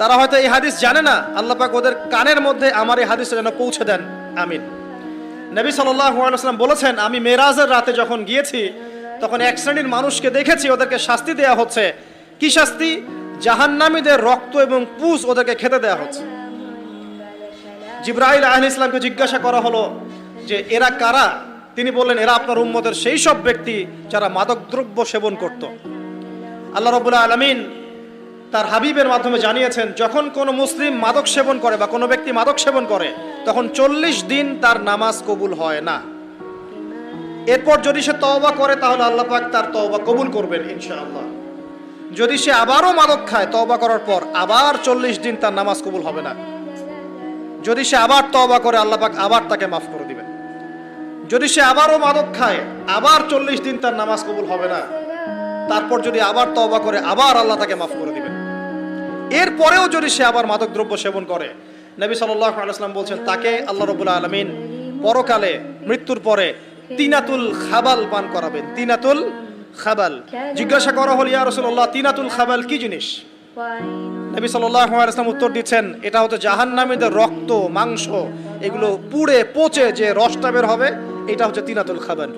তারা হয়তো এই হাদিস জানে না, আল্লাহ পাক ওদের কানের মধ্যে আমার এই হাদিসটা যেন পৌঁছে দেন, আমিন। নবী সাল্লাল্লাহু আলাইহি ওয়াসাল্লাম বলেছেন, আমি মেরাজের রাতে যখন গিয়েছি তখন এক শ্রেণীর মানুষকে দেখেছি, ওদেরকে শাস্তি দেয়া হচ্ছে। কি শাস্তি? জাহান্নামীদের রক্ত এবং পুঁজ ওদেরকে খেতে দেয়া হচ্ছে। জিবরাইল আলাইহিস সালামকে জিজ্ঞাসা করা হলো যে এরা কারা? তিনি বললেন, এরা আপনার উম্মতের সেই সব ব্যক্তি যারা মাদকদ্রব্য সেবন করত। আল্লাহ রাব্বুল আলামিন তার হাবিবের মাধ্যমে জানিয়েছেন, যখন কোনো মুসলিম মাদক সেবন করে বা কোনো ব্যক্তি মাদক সেবন করে তখন 40 দিন তার নামাজ কবুল হয় না। এরপর যদি সে তওবা করে তাহলে আল্লাহ পাক তার তওবা কবুল করবেন ইনশাআল্লাহ। যদি সে আবারও মাদক খায় তওবা করার পর, আবার 40 দিন তার নামাজ কবুল হবে না। যদি সে আবার তওবা করে আল্লাহ পাক আবার তাকে মাফ করে দিবেন। যদি সে আবারও মাদক খায় আবার 40 দিন তার নামাজ কবুল হবে না। তারপর যদি আবার তওবা করে আবার আল্লাহ তাকে মাফ করে দিবেন। এরপরেও যদি সে আবার মাদক দ্রব্য সেবন করে, নবী সাল্লাল্লাহু আলাইহি ওয়াসাল্লাম বলছেন তাকে আল্লাহ রাব্বুল আলামিন পরকালে মৃত্যুর পরে তিনাতুল খাবাল পান করাবেন। তিনাতুল খাবাল। জিজ্ঞাসা করা হলো, ইয়া রাসূলুল্লাহ, তিনাতুল খাবাল কি জিনিস? নবী সাল্লাল্লাহু আলাইহি ওয়াসাল্লাম উত্তর দিচ্ছেন, এটা হচ্ছে জাহান্নামীদের রক্ত, মাংস, এগুলো পুড়ে পচে যে রসটা বের হবে, এটা হচ্ছে তিনাতুল খাবাল।